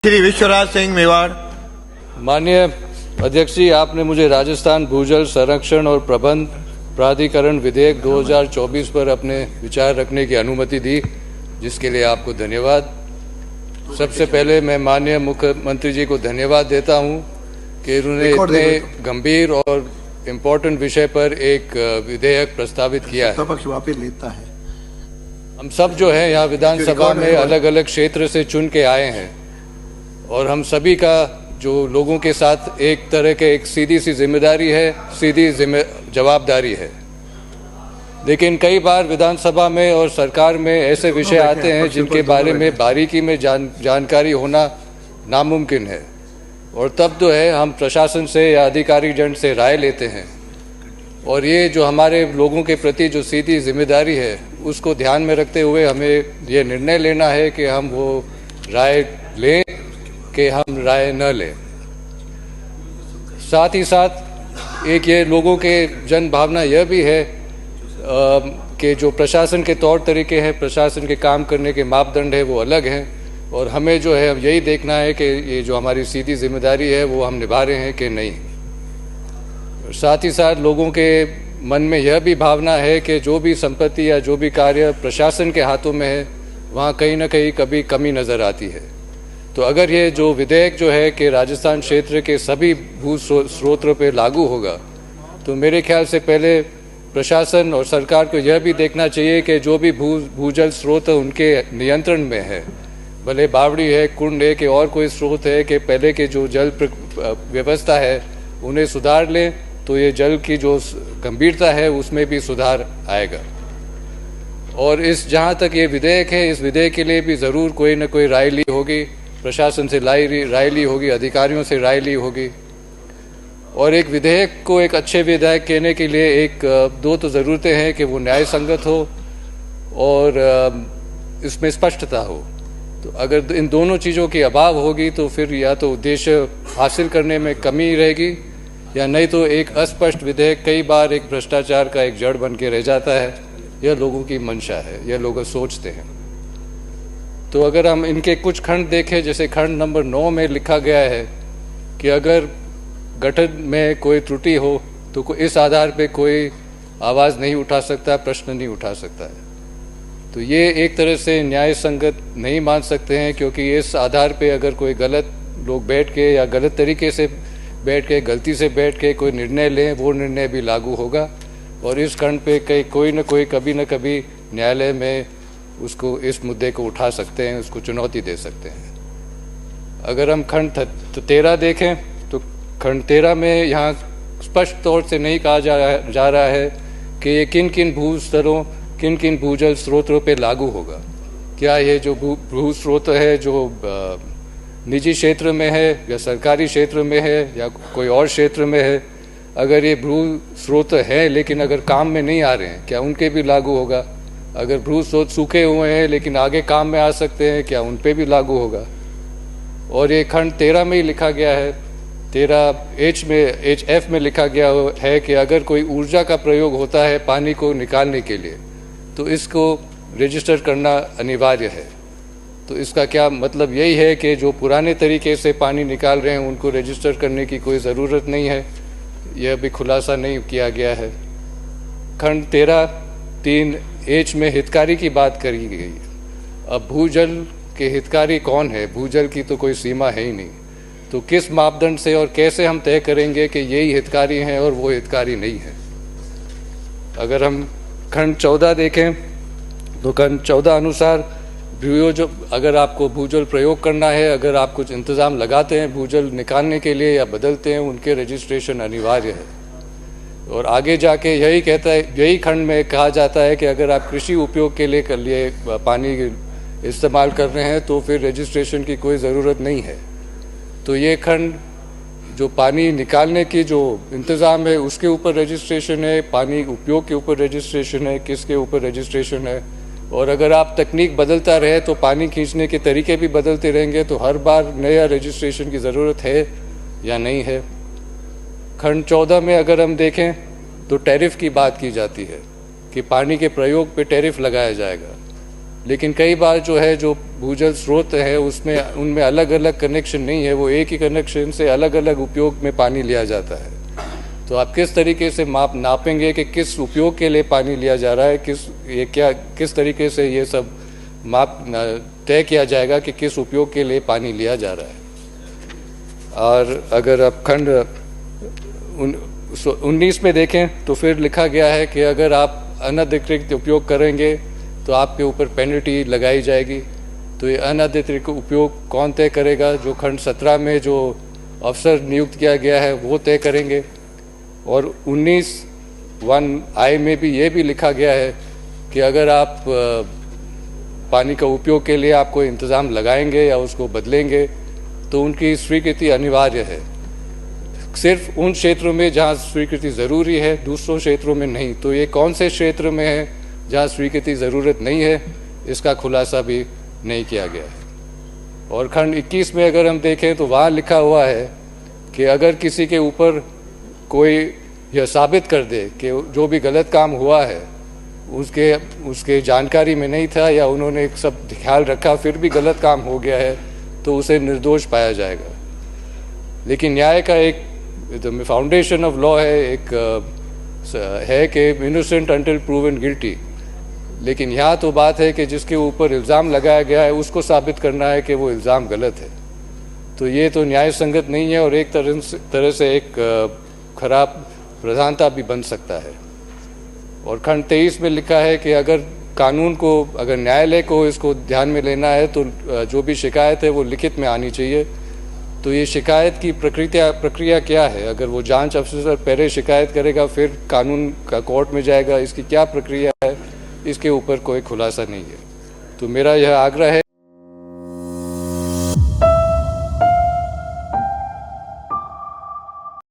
श्री विश्वराज सिंह मेवाड़। माननीय अध्यक्ष जी, आपने मुझे राजस्थान भूजल संरक्षण और प्रबंध प्राधिकरण विधेयक 2024 पर अपने विचार रखने की अनुमति दी, जिसके लिए आपको धन्यवाद। सबसे पहले मैं माननीय मुख्यमंत्री जी को धन्यवाद देता हूं कि उन्होंने इतने गंभीर और इम्पोर्टेंट विषय पर एक विधेयक प्रस्तावित किया है। पक्ष वापस लेता है। हम सब जो है यहाँ विधानसभा में अलग अलग क्षेत्र से चुन के आए हैं और हम सभी का जो लोगों के साथ एक तरह के एक सीधी सी जिम्मेदारी है, सीधी जवाबदारी है। लेकिन कई बार विधानसभा में और सरकार में ऐसे विषय आते हैं जिनके बारे में बारीकी में जानकारी होना नामुमकिन है, और तब जो है हम प्रशासन से या अधिकारी जन से राय लेते हैं, और ये जो हमारे लोगों के प्रति जो सीधी जिम्मेदारी है उसको ध्यान में रखते हुए हमें ये निर्णय लेना है कि हम वो राय लें कि हम राय न लें। साथ ही साथ एक ये लोगों के जन भावना यह भी है कि जो प्रशासन के तौर तरीके हैं, प्रशासन के काम करने के मापदंड है वो अलग हैं, और हमें जो है यही देखना है कि ये जो हमारी सीधी जिम्मेदारी है वो हम निभा रहे हैं कि नहीं। साथ ही साथ लोगों के मन में यह भी भावना है कि जो भी संपत्ति या जो भी कार्य प्रशासन के हाथों में है वहाँ कहीं ना कहीं कभी कमी नज़र आती है। तो अगर ये जो विधेयक जो है कि राजस्थान क्षेत्र के सभी भू स्रोतों पे लागू होगा, तो मेरे ख्याल से पहले प्रशासन और सरकार को यह भी देखना चाहिए कि जो भी भूजल स्रोत उनके नियंत्रण में है, भले बावड़ी है, कुंड है कि और कोई स्रोत है, कि पहले के जो जल व्यवस्था है उन्हें सुधार लें, तो ये जल की जो गंभीरता है उसमें भी सुधार आएगा। और इस जहाँ तक ये विधेयक है, इस विधेयक के लिए भी ज़रूर कोई ना कोई राय ली होगी, प्रशासन से राय ली होगी, अधिकारियों से राय ली होगी। और एक विधेयक को एक अच्छे विधेयक कहने के लिए दो तो ज़रूरतें हैं कि वो न्याय संगत हो और इसमें स्पष्टता हो। तो अगर इन दोनों चीज़ों की अभाव होगी तो फिर या तो उद्देश्य हासिल करने में कमी रहेगी, या नहीं तो एक अस्पष्ट विधेयक कई बार एक भ्रष्टाचार का एक जड़ बन के रह जाता है। यह लोगों की मंशा है, यह लोग सोचते हैं। तो अगर हम इनके कुछ खंड देखें, जैसे खंड नंबर 9 में लिखा गया है कि अगर गठन में कोई त्रुटि हो तो इस आधार पे कोई आवाज़ नहीं उठा सकता, प्रश्न नहीं उठा सकता है। तो ये एक तरह से न्याय संगत नहीं मान सकते हैं, क्योंकि इस आधार पे अगर कोई गलत लोग बैठ के या गलत तरीके से बैठ के, गलती से बैठ के कोई निर्णय लें, वो निर्णय भी लागू होगा, और इस खंड पे कोई न कोई कभी न कभी न्यायालय में उसको इस मुद्दे को उठा सकते हैं, उसको चुनौती दे सकते हैं। अगर हम खंड 13 देखें तो खंड 13 में यहाँ स्पष्ट तौर से नहीं कहा जा रहा है कि ये किन किन भू स्तरों, किन किन भूजल स्रोतों पे लागू होगा। क्या ये जो भू स्रोत है जो निजी क्षेत्र में है या सरकारी क्षेत्र में है या कोई और क्षेत्र में है, अगर ये भू स्रोत है लेकिन अगर काम में नहीं आ रहे हैं, क्या उनके भी लागू होगा? अगर भू स्रोत सूखे हुए हैं लेकिन आगे काम में आ सकते हैं, क्या उन पे भी लागू होगा? और ये खंड 13 में ही लिखा गया है, 13H में, HF में लिखा गया है कि अगर कोई ऊर्जा का प्रयोग होता है पानी को निकालने के लिए तो इसको रजिस्टर करना अनिवार्य है। तो इसका क्या मतलब यही है कि जो पुराने तरीके से पानी निकाल रहे हैं उनको रजिस्टर करने की कोई ज़रूरत नहीं है? यह भी खुलासा नहीं किया गया है। खंड 13(3)H में हितकारी की बात करी गई। अब भूजल के हितकारी कौन है? भूजल की तो कोई सीमा है ही नहीं, तो किस मापदंड से और कैसे हम तय करेंगे कि यही हितकारी हैं और वो हितकारी नहीं है? अगर हम खंड 14 देखें तो खंड 14 अनुसार अगर आपको भूजल प्रयोग करना है, अगर आप कुछ इंतज़ाम लगाते हैं भूजल निकालने के लिए या बदलते हैं, उनके रजिस्ट्रेशन अनिवार्य है। और आगे जाके यही खंड में कहा जाता है कि अगर आप कृषि उपयोग के लिए पानी इस्तेमाल कर रहे हैं तो फिर रजिस्ट्रेशन की कोई ज़रूरत नहीं है। तो ये खंड जो पानी निकालने की जो इंतज़ाम है उसके ऊपर रजिस्ट्रेशन है, पानी उपयोग के ऊपर रजिस्ट्रेशन है, किसके ऊपर रजिस्ट्रेशन है। और अगर आप तकनीक बदलता रहे तो पानी खींचने के तरीके भी बदलते रहेंगे, तो हर बार नया रजिस्ट्रेशन की ज़रूरत है या नहीं है। खंड 14 में अगर हम देखें तो टैरिफ की बात की जाती है कि पानी के प्रयोग पे टैरिफ लगाया जाएगा। लेकिन कई बार जो है जो भूजल स्रोत है उसमें उनमें अलग अलग कनेक्शन नहीं है, वो एक ही कनेक्शन से अलग अलग उपयोग में पानी लिया जाता है। तो आप किस तरीके से नापेंगे कि किस उपयोग के लिए पानी लिया जा रहा है, किस तरीके से ये सब तय किया जाएगा कि किस उपयोग के लिए पानी लिया जा रहा है। और अगर आप खंड 19 में देखें तो फिर लिखा गया है कि अगर आप अनधिकृत उपयोग करेंगे तो आपके ऊपर पेनल्टी लगाई जाएगी। तो ये अनधिकृत उपयोग कौन तय करेगा? जो खंड 17 में जो अफसर नियुक्त किया गया है वो तय करेंगे। और 19(1)(i) में भी ये भी लिखा गया है कि अगर आप पानी का उपयोग के लिए आप कोई इंतज़ाम लगाएंगे या उसको बदलेंगे तो उनकी स्वीकृति अनिवार्य है। सिर्फ उन क्षेत्रों में जहाँ स्वीकृति ज़रूरी है, दूसरों क्षेत्रों में नहीं। तो ये कौन से क्षेत्र में है जहाँ स्वीकृति ज़रूरत नहीं है, इसका खुलासा भी नहीं किया गया है। और खंड 21 में अगर हम देखें तो वहाँ लिखा हुआ है कि अगर किसी के ऊपर कोई यह साबित कर दे कि जो भी गलत काम हुआ है उसके जानकारी में नहीं था या उन्होंने सब ख्याल रखा फिर भी गलत काम हो गया है तो उसे निर्दोष पाया जाएगा। लेकिन न्याय का एक फाउंडेशन ऑफ लॉ है, एक है कि इनोसेंट अंटिल प्रूवन गिल्टी। लेकिन यहाँ तो बात है कि जिसके ऊपर इल्ज़ाम लगाया गया है उसको साबित करना है कि वो इल्ज़ाम गलत है। तो ये तो न्याय संगत नहीं है और एक तरह से एक खराब प्रधानता भी बन सकता है। और खंड 23 में लिखा है कि अगर अगर न्यायालय को इसको ध्यान में लेना है तो जो भी शिकायत है वो लिखित में आनी चाहिए। तो ये शिकायत की प्रक्रिया क्या है? अगर वो जांच अफसर पहले शिकायत करेगा फिर कानून का कोर्ट में जाएगा, इसकी क्या प्रक्रिया है, इसके ऊपर कोई खुलासा नहीं है। तो मेरा यह आग्रह है